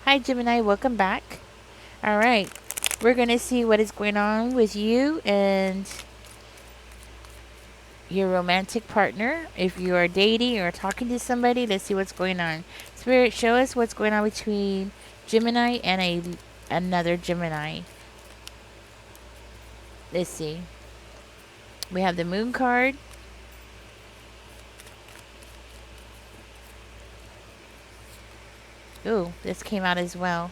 Hi Gemini, welcome back. All right, we're going to see what is going on with you and your romantic partner. If you are dating or talking to somebody, let's see what's going on. Spirit, show us what's going on between Gemini and another Gemini. Let's see. We have the Moon card. Ooh, this came out as well.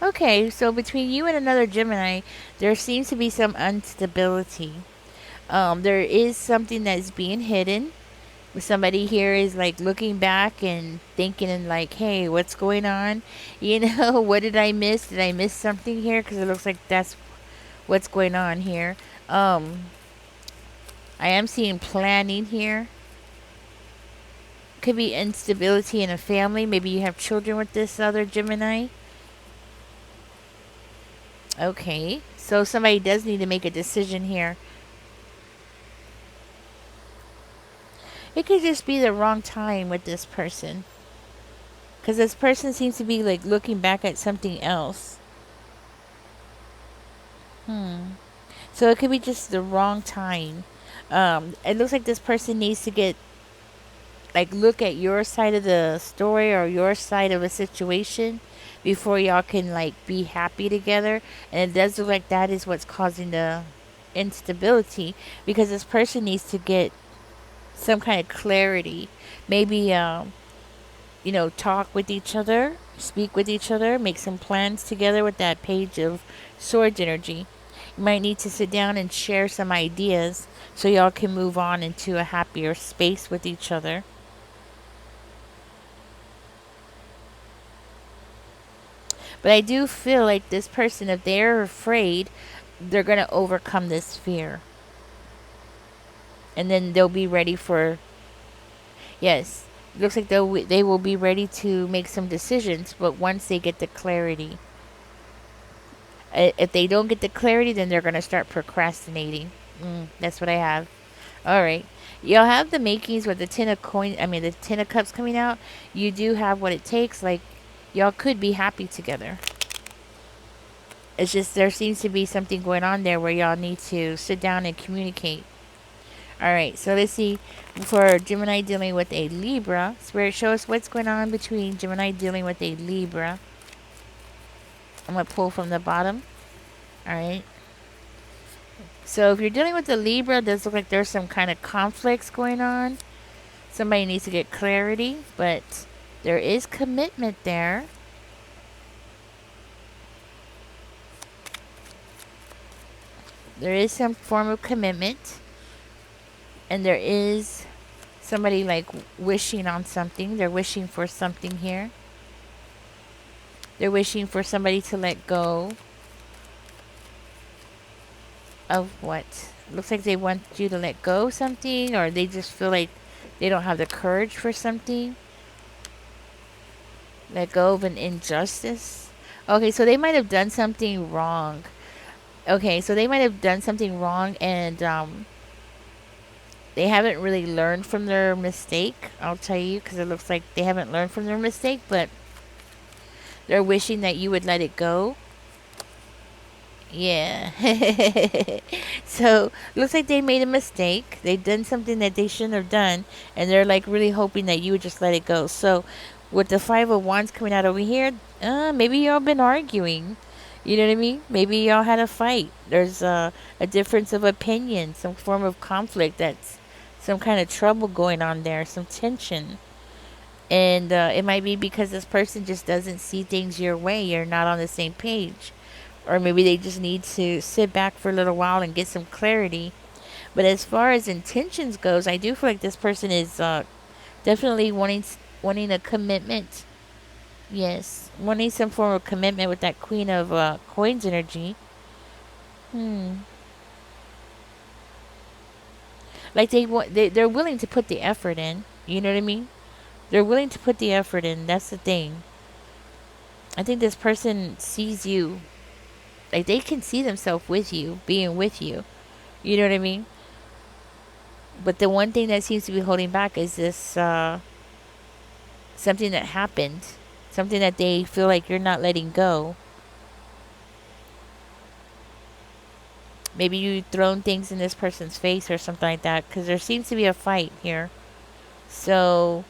Okay, so between you and another Gemini, there seems to be some instability. There is something that's being hidden. Somebody here is like looking back and thinking and like, hey, what's going on? You know, what did I miss? Did I miss something here? Because it looks like that's what's going on here. I am seeing planning here. Could be instability in a family. Maybe you have children with this other Gemini. Okay, so somebody does need to make a decision here. It could just be the wrong time with this person. Because this person seems to be like looking back at something else. So it could be just the wrong time. It looks like this person needs to get, like, look at your side of the story or your side of a situation before y'all can, like, be happy together. And it does look like that is what's causing the instability. Because this person needs to get some kind of clarity. Maybe, talk with each other, speak with each other, make some plans together with that Page of Swords energy. You might need to sit down and share some ideas so y'all can move on into a happier space with each other. But I do feel like this person, if they're afraid, they're going to overcome this fear. And then they'll be ready for, yes, it looks like they will be ready to make some decisions, but once they get the clarity. If they don't get the clarity, then they're going to start procrastinating. That's what I have. All right. Y'all have the makings with the the 10 of cups coming out. You do have what it takes. Like, y'all could be happy together. It's just there seems to be something going on there where y'all need to sit down and communicate. All right. So let's see. For Gemini dealing with a Libra, Spirit, show us what's going on between Gemini dealing with a Libra. I'm going to pull from the bottom. Alright. So if you're dealing with the Libra, it does look like there's some kind of conflicts going on. Somebody needs to get clarity, but there is commitment there. There is some form of commitment. And there is somebody like wishing on something. They're wishing for something here. They're wishing for somebody to let go of what? Looks like they want you to let go of something, or they just feel like they don't have the courage for something. Let go of an injustice. Okay, so they might have done something wrong. Okay, so they might have done something wrong and they haven't really learned from their mistake. I'll tell you, because it looks like they haven't learned from their mistake, but they're wishing that you would let it go. Yeah. So, looks like they made a mistake. They've done something that they shouldn't have done. And they're like really hoping that you would just let it go. So, with the 5 of Wands coming out over here, maybe y'all been arguing. You know what I mean? Maybe y'all had a fight. There's a difference of opinion. Some form of conflict. That's some kind of trouble going on there. Some tension. And it might be because this person just doesn't see things your way. You're not on the same page. Or maybe they just need to sit back for a little while and get some clarity. But as far as intentions goes, I do feel like this person is definitely wanting a commitment. Yes, wanting some form of commitment with that Queen of Coins energy. Like they're willing to put the effort in. You know what I mean? They're willing to put the effort in. That's the thing. I think this person sees you. Like, they can see themselves with you, being with you. You know what I mean? But the one thing that seems to be holding back is this, something that happened. Something that they feel like you're not letting go. Maybe you've thrown things in this person's face or something like that, because there seems to be a fight here. So,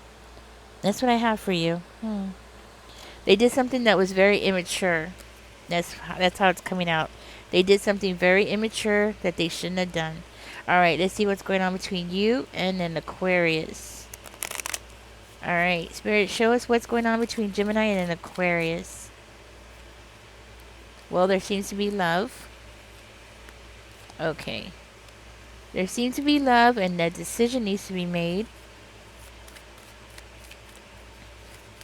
that's what I have for you. They did something that was very immature. That's how it's coming out. They did something very immature that they shouldn't have done. Alright, let's see what's going on between you and an Aquarius. Alright, Spirit, show us what's going on between Gemini and an Aquarius. Well, there seems to be love. Okay. There seems to be love, and that decision needs to be made.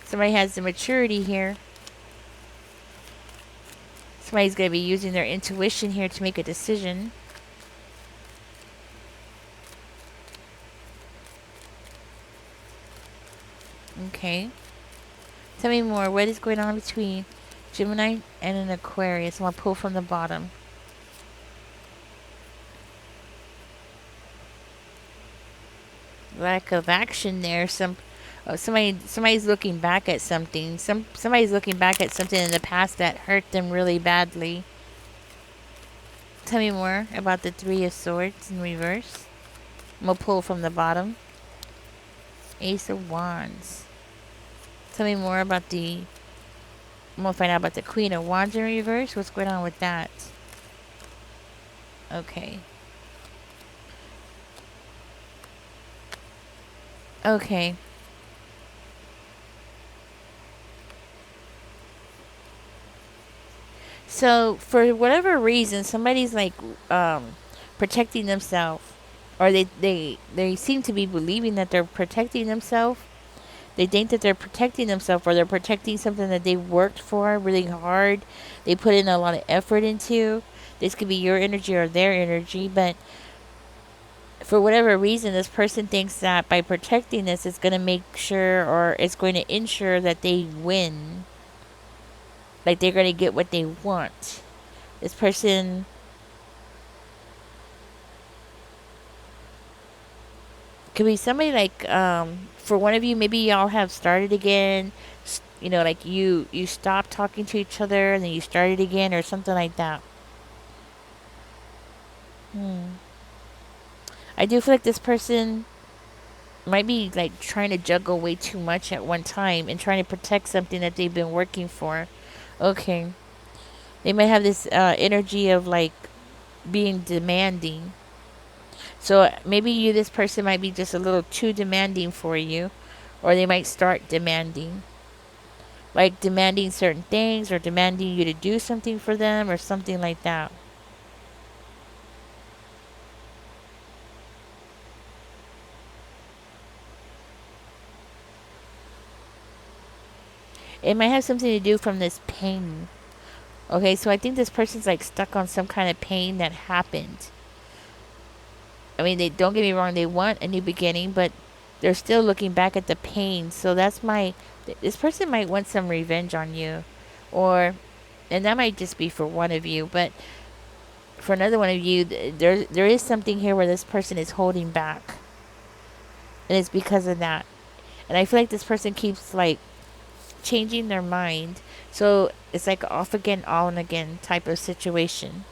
Somebody has the maturity here. Somebody's going to be using their intuition here to make a decision. Okay. Tell me more. What is going on between Gemini and an Aquarius? I'm going to pull from the bottom. Lack of action there. Somebody's looking back at something. Somebody's looking back at something in the past that hurt them really badly. Tell me more about the Three of Swords in reverse. I'm going to pull from the bottom. Ace of Wands. Tell me more about I'm going to find out about the Queen of Wands in reverse. What's going on with that? Okay. Okay. So, for whatever reason, somebody's like protecting themselves. Or they seem to be believing that they're protecting themselves. They think that they're protecting themselves, or they're protecting something that they worked for really hard. They put in a lot of effort into. This could be your energy or their energy, but for whatever reason, this person thinks that by protecting this, it's going to make sure, or it's going to ensure that they win. Like they're going to get what they want. This person could be somebody like, for one of you, maybe y'all have started again. You know, like you stopped talking to each other and then you started again, or something like that. I do feel like this person might be like trying to juggle way too much at one time and trying to protect something that they've been working for. Okay. They might have this energy of like being demanding. So maybe this person might be just a little too demanding for you, or they might start demanding. Like demanding certain things, or demanding you to do something for them, or something like that. It might have something to do from this pain. Okay, so I think this person's like stuck on some kind of pain that happened. I mean, they don't get me wrong, they want a new beginning, but they're still looking back at the pain. So this person might want some revenge on you, and that might just be for one of you, but for another one of you, there is something here where this person is holding back, and it's because of that. And I feel like this person keeps like changing their mind, so it's like off again, on again type of situation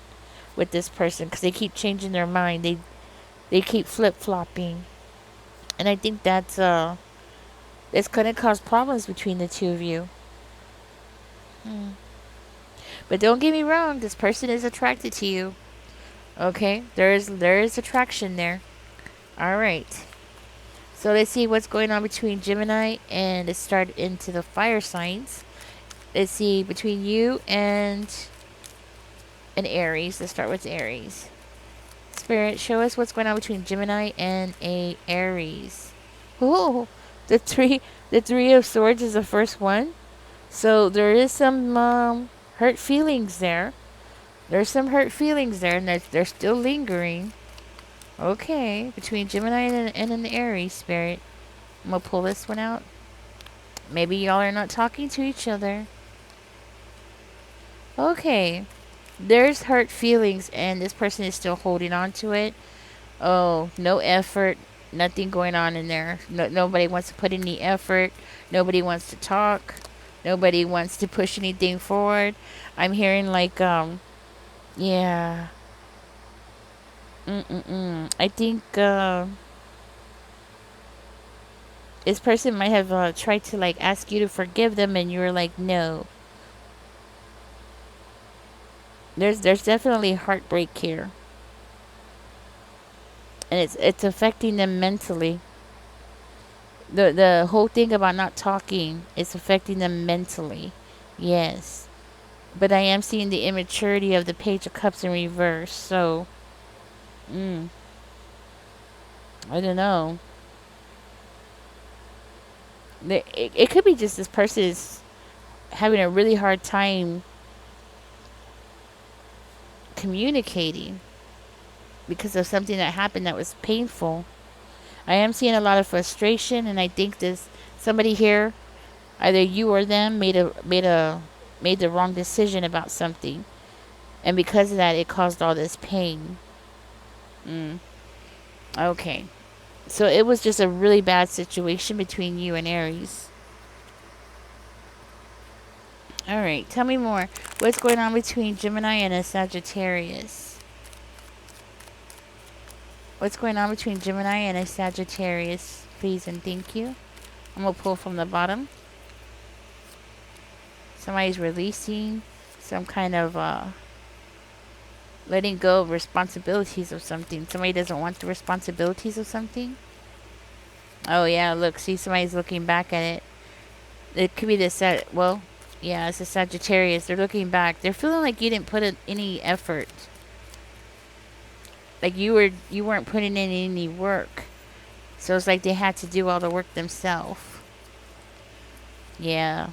with this person, because they keep changing their mind. They keep flip-flopping, and I think that's it's gonna cause problems between the two of you. But don't get me wrong, this person is attracted to you. Okay, there is attraction there. All right. So let's see what's going on between Gemini, and let's start into the fire signs. Let's see between you and an Aries. Let's start with Aries. Spirit, show us what's going on between Gemini and a Aries. Oh, the three of swords is the first one. So there is some hurt feelings there. There's some hurt feelings there, and they're still lingering. Okay, between Gemini and an Aries, Spirit. I'm going to pull this one out. Maybe y'all are not talking to each other. Okay. There's hurt feelings, and this person is still holding on to it. Oh, no effort. Nothing going on in there. Nobody wants to put any effort. Nobody wants to talk. Nobody wants to push anything forward. I'm hearing like, yeah. I think this person might have tried to like ask you to forgive them, and you were like, no. There's definitely heartbreak here, and it's affecting them mentally. The whole thing about not talking is affecting them mentally. Yes. But I am seeing the immaturity of the Page of Cups in reverse. So, I don't know. It could be just this person is having a really hard time communicating because of something that happened that was painful. I am seeing a lot of frustration, and I think this somebody here, either you or them, made the wrong decision about something, and because of that, it caused all this pain. Okay, so it was just a really bad situation between you and Aries. All right, tell me more. What's going on between Gemini and a Sagittarius? What's going on between Gemini and a Sagittarius? Please and thank you. I'm going to pull from the bottom. Somebody's releasing some kind of letting go of responsibilities of something. Somebody doesn't want the responsibilities of something. Oh, yeah, look. See, somebody's looking back at it. It could be the well, yeah, it's a Sagittarius. They're looking back. They're feeling like you didn't put in any effort. Like you weren't putting in any work. So it's like they had to do all the work themselves. Yeah.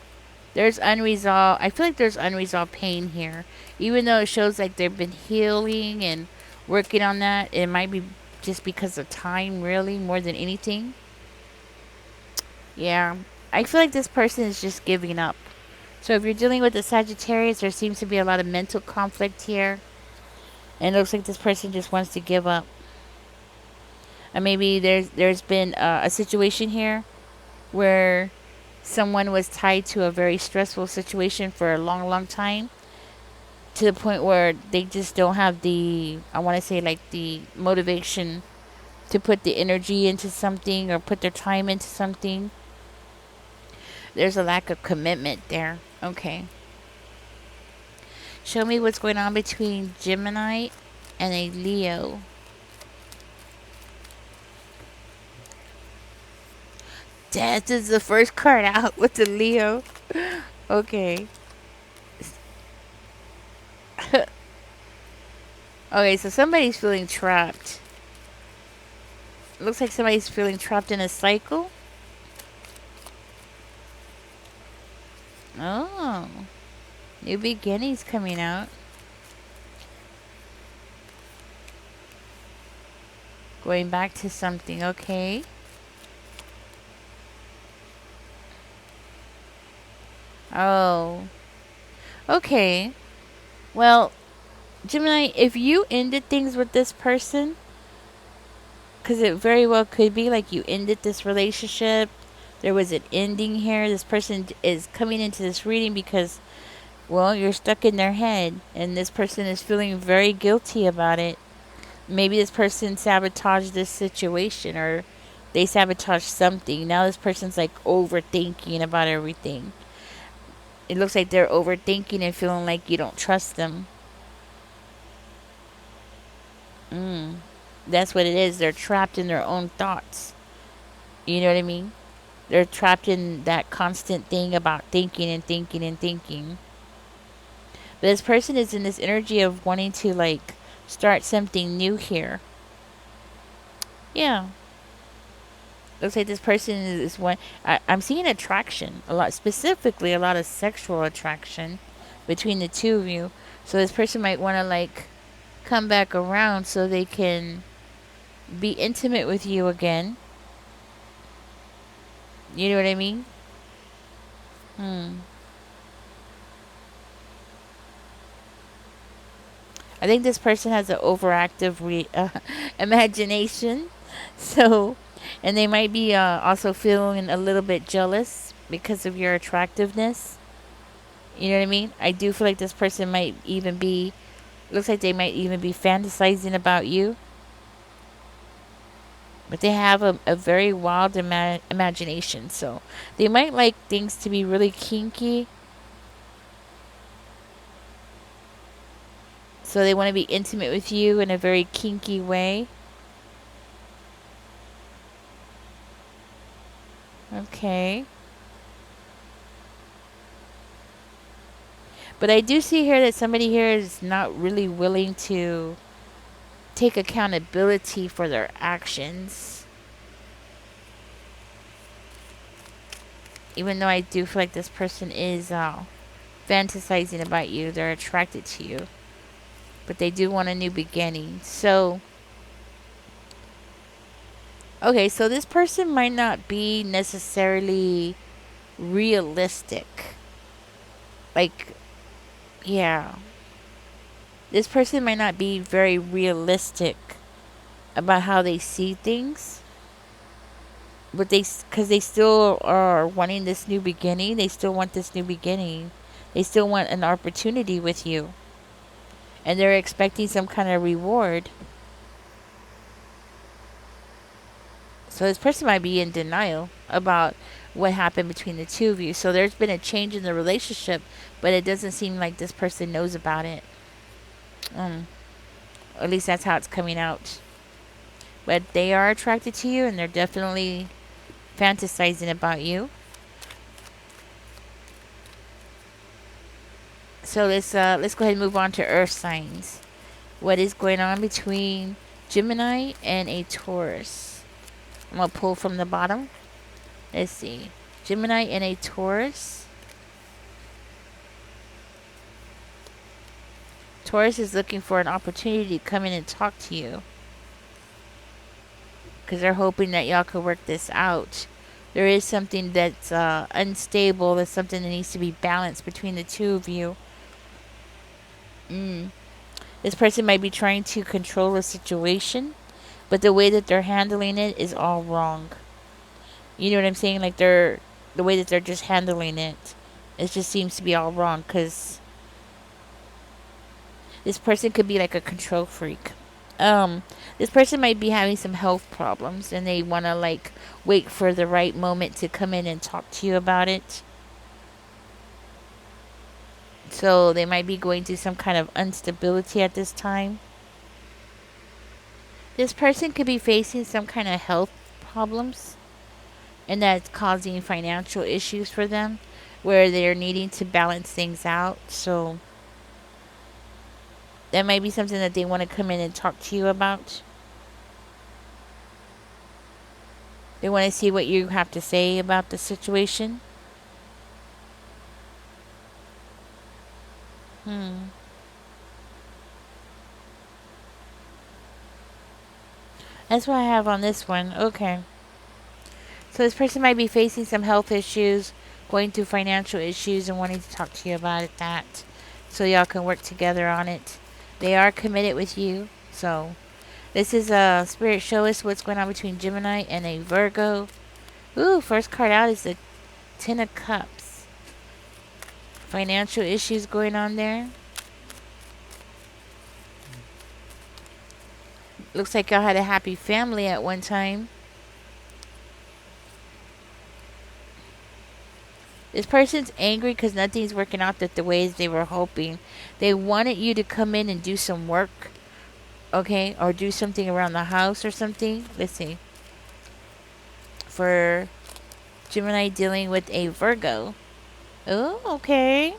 There's unresolved. I feel like there's unresolved pain here. Even though it shows like they've been healing and working on that, it might be just because of time, really, more than anything. Yeah. I feel like this person is just giving up. So if you're dealing with the Sagittarius, there seems to be a lot of mental conflict here. And it looks like this person just wants to give up. And maybe there's been a situation here where someone was tied to a very stressful situation for a long, long time, to the point where they just don't have the, I want to say, like the motivation to put the energy into something or put their time into something. There's a lack of commitment there. Okay. Show me what's going on between Gemini and a Leo. Death is the first card out with the Leo. Okay. Okay, so somebody's feeling trapped. Looks like somebody's feeling trapped in a cycle. Oh. New beginnings coming out. Going back to something, okay. Oh. Okay. Well, Gemini, if you ended things with this person, because it very well could be like you ended this relationship, there was an ending here. This person is coming into this reading because, well, you're stuck in their head, and this person is feeling very guilty about it. Maybe this person sabotaged this situation, or they sabotaged something. Now this person's like overthinking about everything. It looks like they're overthinking and feeling like you don't trust them. That's what it is. They're trapped in their own thoughts. You know what I mean? They're trapped in that constant thing about thinking and thinking and thinking. But this person is in this energy of wanting to like start something new here. Yeah. Looks like this person is one. I'm seeing attraction a lot, specifically a lot of sexual attraction between the two of you. So this person might want to like come back around so they can be intimate with you again. You know what I mean? I think this person has an overactive imagination. So, and they might be also feeling a little bit jealous because of your attractiveness. You know what I mean? I do feel like this person might even be, looks like they might even be fantasizing about you. But they have a very wild imagination. So they might like things to be really kinky. So they want to be intimate with you in a very kinky way. Okay. But I do see here that somebody here is not really willing to take accountability for their actions. Even though I do feel like this person is fantasizing about you, they're attracted to you. But they do want a new beginning. So, okay, so this person might not be necessarily realistic. Like, yeah. This person might not be very realistic about how they see things. But because they still are wanting this new beginning. They still want this new beginning. They still want an opportunity with you. And they're expecting some kind of reward. So this person might be in denial about what happened between the two of you. So there's been a change in the relationship, but it doesn't seem like this person knows about it. At least that's how it's coming out. But they are attracted to you, and they're definitely fantasizing about you. So let's go ahead and move on to Earth signs. What is going on between Gemini and a Taurus? I'm gonna pull from the bottom. Let's see. Gemini and a Taurus. Taurus is looking for an opportunity to come in and talk to you. Because they're hoping that y'all could work this out. There is something that's unstable. There's something that needs to be balanced between the two of you. This person might be trying to control a situation, but the way that they're handling it is all wrong. You know what I'm saying? Like the way that they're just handling it, it just seems to be all wrong. Because this person could be like a control freak. This person might be having some health problems, and they want to like wait for the right moment to come in and talk to you about it. So they might be going through some kind of instability at this time. This person could be facing some kind of health problems, and that's causing financial issues for them, where they're needing to balance things out. So that might be something that they want to come in and talk to you about. They want to see what you have to say about the situation. That's what I have on this one. Okay. So this person might be facing some health issues, going through financial issues, and wanting to talk to you about that. So y'all can work together on it. They are committed with you. So this is Spirit, show us what's going on between Gemini and a Virgo. Ooh, first card out is the Ten of Cups. Financial issues going on there. Looks like y'all had a happy family at one time. This person's angry because nothing's working out the ways they were hoping. They wanted you to come in and do some work, okay? Or do something around the house or something. Let's see. For Gemini dealing with a Virgo. Oh, okay.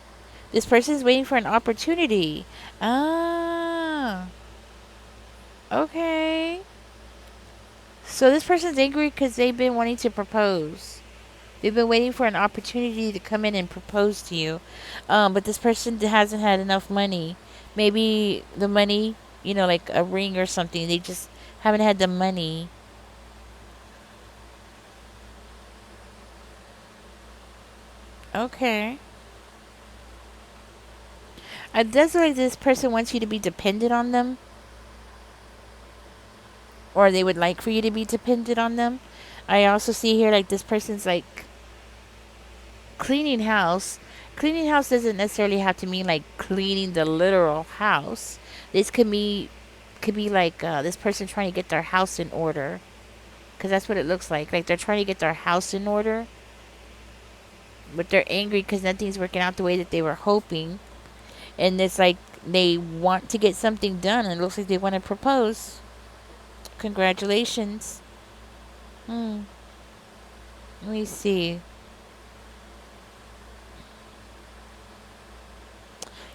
This person's waiting for an opportunity. Ah. Okay. So this person's angry because they've been wanting to propose. They've been waiting for an opportunity to come in and propose to you. But this person hasn't had enough money. Maybe the money, like a ring or something. They just haven't had the money. Okay. It does look like this person wants you to be dependent on them. Or they would like for you to be dependent on them. I also see here like this person's like cleaning house. Cleaning house doesn't necessarily have to mean like cleaning the literal house. This could be like this person trying to get their house in order, because that's what it looks like. Like they're trying to get their house in order, but they're angry because nothing's working out the way that they were hoping, and it's like they want to get something done, and it looks like they want to propose. Congratulations. Hmm. Let me see.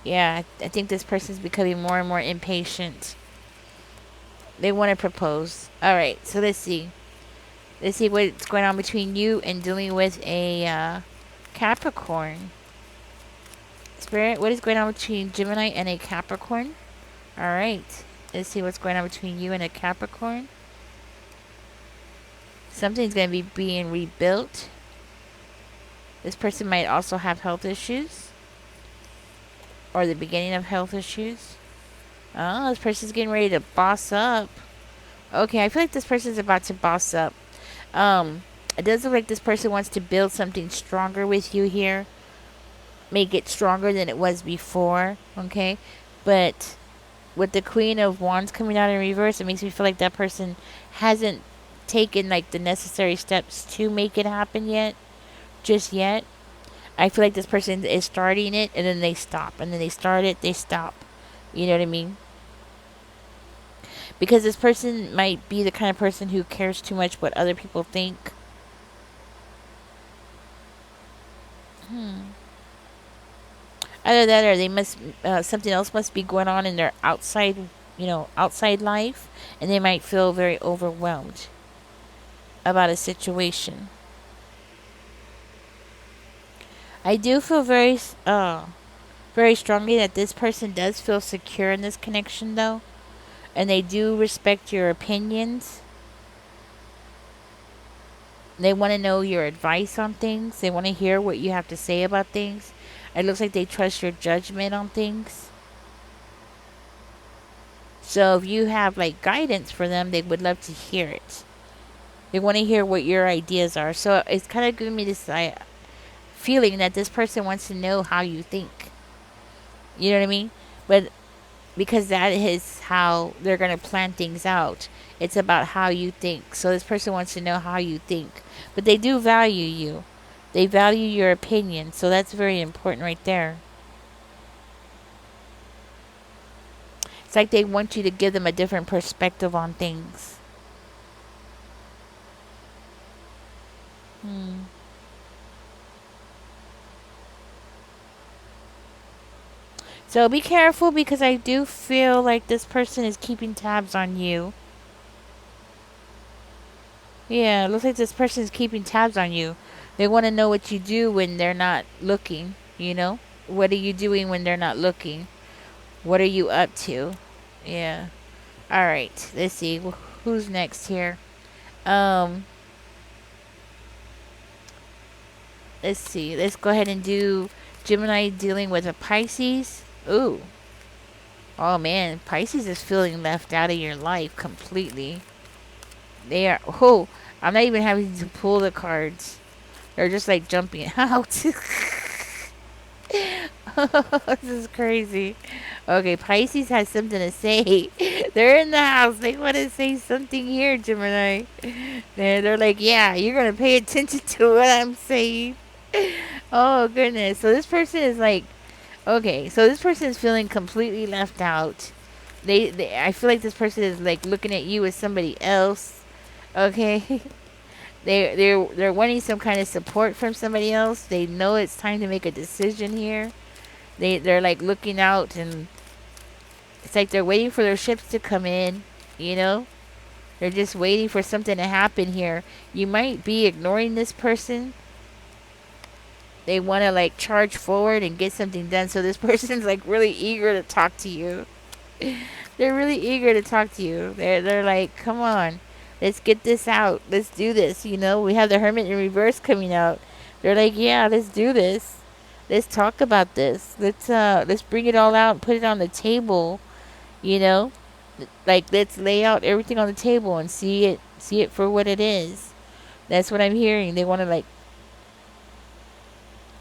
Yeah, I think this person's becoming more and more impatient. They want to propose. All right, so let's see. Let's see what's going on between you and dealing with a Capricorn. Spirit, what is going on between Gemini and a Capricorn? All right, let's see what's going on between you and a Capricorn. Something's going to be being rebuilt. This person might also have health issues, or the beginning of health issues. Oh, this person's getting ready to boss up. Okay, I feel like this person's about to boss up. It does look like this person wants to build something stronger with you here. Make it stronger than it was before, okay? But with the Queen of Wands coming out in reverse, it makes me feel like that person hasn't taken like the necessary steps to make it happen yet. Just yet. I feel like this person is starting it and then they stop. And then they start it, they stop. You know what I mean? Because this person might be the kind of person who cares too much what other people think. Either that, or they must something else must be going on in their outside, outside life, and they might feel very overwhelmed about a situation. I do feel very strongly that this person does feel secure in this connection, though, and they do respect your opinions. They want to know your advice on things. They want to hear what you have to say about things. It looks like they trust your judgment on things. So if you have like guidance for them, they would love to hear it. They want to hear what your ideas are. So it's kind of giving me this feeling that this person wants to know how you think. You know what I mean? But because that is how they're going to plan things out. It's about how you think. So this person wants to know how you think. But they do value you. They value your opinion. So that's very important right there. It's like they want you to give them a different perspective on things. So be careful, because I do feel like this person is keeping tabs on you. Yeah, it looks like this person is keeping tabs on you. They want to know what you do when they're not looking, What are you doing when they're not looking? What are you up to? Yeah. All right. Let's see. Who's next here? Let's see. Let's go ahead and do Gemini dealing with a Pisces. Ooh. Oh man, Pisces is feeling left out of your life completely. They are. Oh, I'm not even having to pull the cards. They're just like jumping out. This is crazy. Okay, Pisces has something to say. They're in the house. They want to say something here, Gemini. They're like, yeah, you're going to pay attention to what I'm saying. Oh, goodness. So this person is like, okay, so this person is feeling completely left out. I feel like this person is like looking at you as somebody else. Okay. They're wanting some kind of support from somebody else. They know it's time to make a decision here. They're like looking out, and it's like they're waiting for their ships to come in, They're just waiting for something to happen here. You might be ignoring this person. They want to like charge forward and get something done. So this person's like really eager to talk to you. They're really eager to talk to you. They're like, come on, let's get this out. Let's do this. We have the Hermit in reverse coming out. They're like, yeah, let's do this. Let's talk about this. Let's bring it all out and put it on the table. Like, let's lay out everything on the table and see it for what it is. That's what I'm hearing. They want to like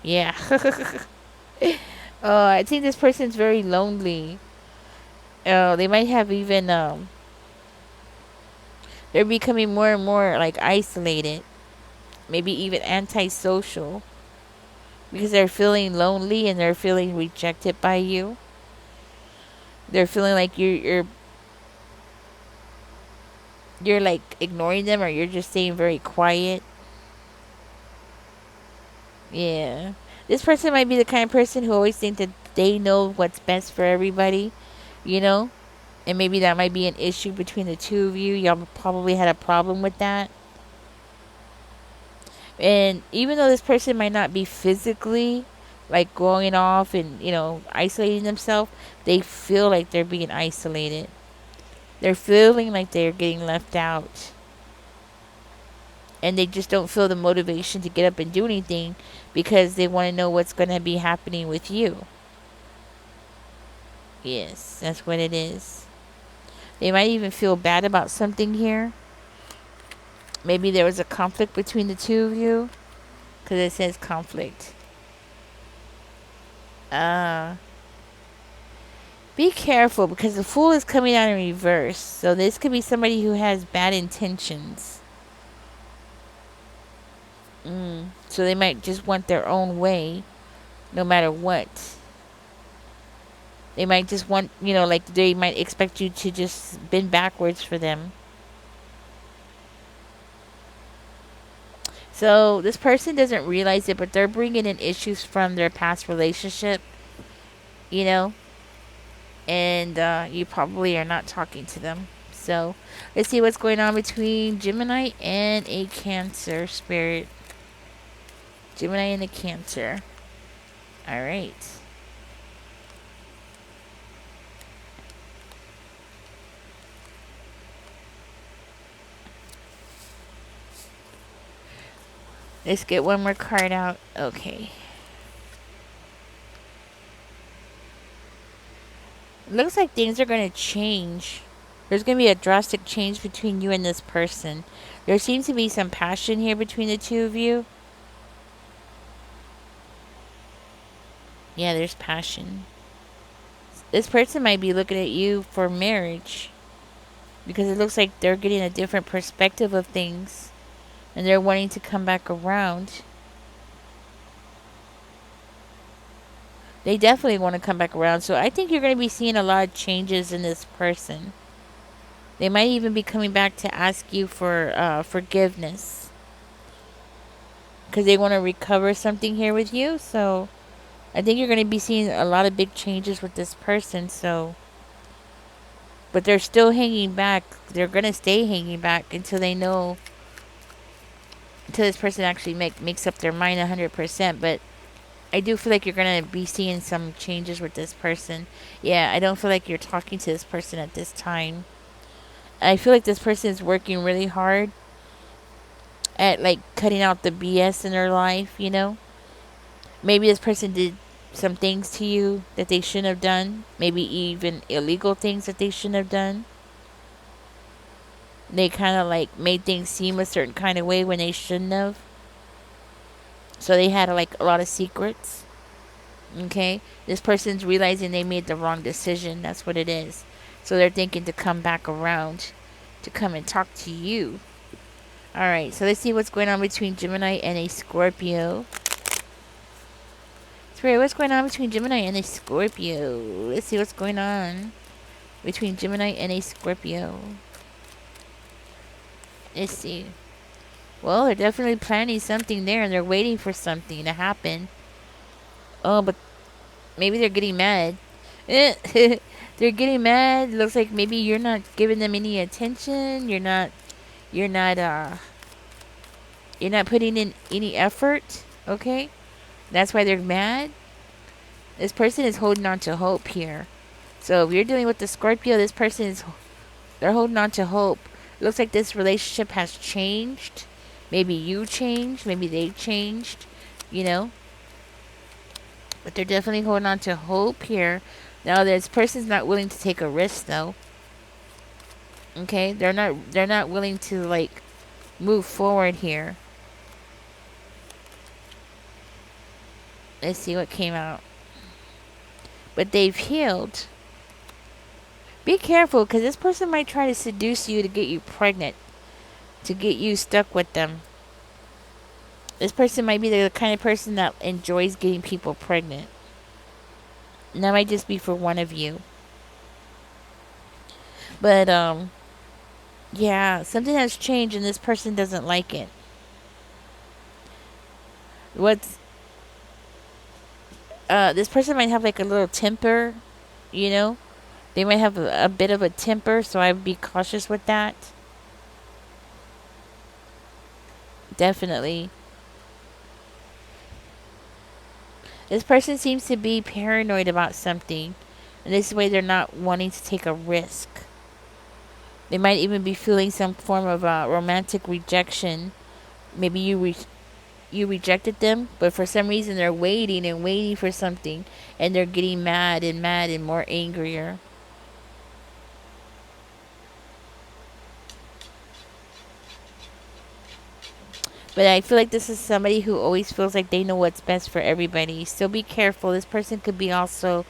Yeah. I think this person's very lonely. They might have even they're becoming more and more like isolated, maybe even antisocial, because they're feeling lonely and they're feeling rejected by you. They're feeling like you're like ignoring them, or you're just staying very quiet. Yeah. This person might be the kind of person who always think that they know what's best for everybody, you know? And maybe that might be an issue between the two of you. Y'all probably had a problem with that. And even though this person might not be physically like going off and, isolating themselves, they feel like they're being isolated. They're feeling like they're getting left out. And they just don't feel the motivation to get up and do anything because they want to know what's going to be happening with you. Yes, that's what it is. They might even feel bad about something here. Maybe there was a conflict between the two of you, because it says conflict. Be careful, because the Fool is coming out in reverse. So this could be somebody who has bad intentions. So they might just want their own way, no matter what. They might just want, like they might expect you to just bend backwards for them. So this person doesn't realize it, but they're bringing in issues from their past relationship, and you probably are not talking to them. So let's see what's going on between Gemini and a Cancer spirit. Gemini and a Cancer. All right. Let's get one more card out. Okay. Looks like things are going to change. There's going to be a drastic change between you and this person. There seems to be some passion here between the two of you. Yeah, there's passion. This person might be looking at you for marriage, because it looks like they're getting a different perspective of things, and they're wanting to come back around. They definitely want to come back around. So I think you're going to be seeing a lot of changes in this person. They might even be coming back to ask you for forgiveness, because they want to recover something here with you. So I think you're going to be seeing a lot of big changes with this person. So, but they're still hanging back. They're going to stay hanging back until they know, until this person actually makes up their mind 100%. But I do feel like you're going to be seeing some changes with this person. Yeah, I don't feel like you're talking to this person at this time. I feel like this person is working really hard at like cutting out the BS in their life, Maybe this person did some things to you that they shouldn't have done. Maybe even illegal things that they shouldn't have done. They kind of like made things seem a certain kind of way when they shouldn't have. So they had like a lot of secrets. Okay? This person's realizing they made the wrong decision. That's what it is. So they're thinking to come back around, to come and talk to you. Alright, so let's see what's going on between Gemini and a Scorpio. Spirit, what's going on between Gemini and a Scorpio? Let's see what's going on between Gemini and a Scorpio. Let's see. Well, they're definitely planning something there, and they're waiting for something to happen. Oh, but maybe they're getting mad. They're getting mad. Looks like maybe you're not giving them any attention. You're not putting in any effort. Okay? That's why they're mad. This person is holding on to hope here. So if you're dealing with the Scorpio, this person they're holding on to hope. Looks like this relationship has changed. Maybe you changed. Maybe they changed. But they're definitely holding on to hope here. Now this person's not willing to take a risk though. Okay? They're not willing to like move forward here. Let's see what came out. But they've healed. Be careful, because this person might try to seduce you to get you pregnant, to get you stuck with them. This person might be the kind of person that enjoys getting people pregnant. And that might just be for one of you. But, yeah, something has changed and this person doesn't like it. This person might have like a little temper, you know? They might have a bit of a temper, so I would be cautious with that. Definitely. This person seems to be paranoid about something. And this way they're not wanting to take a risk. They might even be feeling some form of romantic rejection. Maybe you rejected them, but for some reason they're waiting and waiting for something. And they're getting mad and more angrier. But I feel like this is somebody who always feels like they know what's best for everybody. So be careful. This person could be also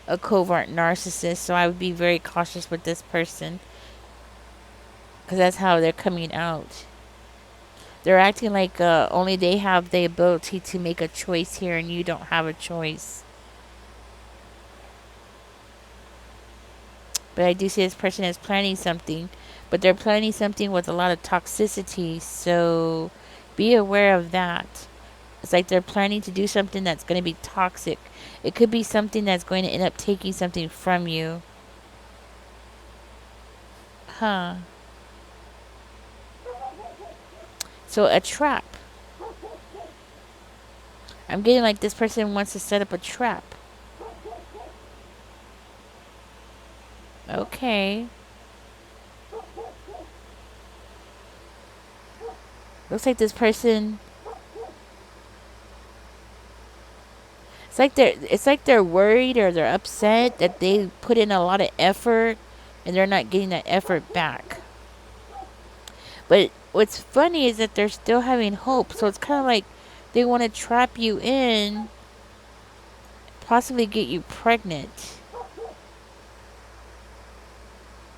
a covert narcissist. So I would be very cautious with this person. Because that's how they're coming out. They're acting like only they have the ability to make a choice here and you don't have a choice. But I do see this person is planning something. But they're planning something with a lot of toxicity. So be aware of that. It's like they're planning to do something that's going to be toxic. It could be something that's going to end up taking something from you. Huh. So a trap. I'm getting like this person wants to set up a trap. Okay. Looks like this person... It's like they're worried or they're upset that they put in a lot of effort and they're not getting that effort back. But what's funny is that they're still having hope. So it's kind of like they want to trap you in, possibly get you pregnant.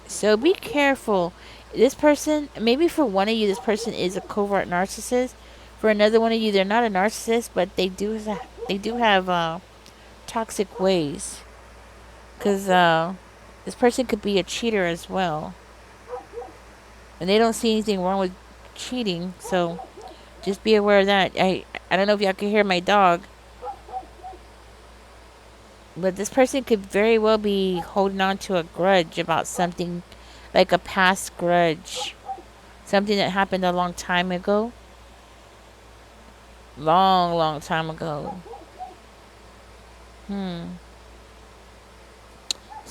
So be careful. This person, maybe for one of you, this person is a covert narcissist. For another one of you, they're not a narcissist, but they do have toxic ways. Because this person could be a cheater as well. And they don't see anything wrong with cheating, so just be aware of that. I don't know if y'all can hear my dog. But this person could very well be holding on to a grudge about something, like a past grudge. Something that happened a long time ago. Long time ago. That's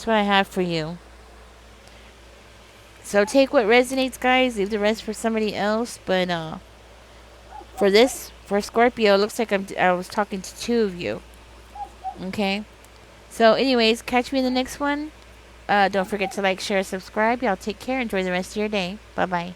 what I have for you. So take what resonates, guys. Leave the rest for somebody else. But for Scorpio, it looks like I was talking to two of you. Okay. So anyways, catch me in the next one. Don't forget to like, share, subscribe. Y'all take care. Enjoy the rest of your day. Bye-bye.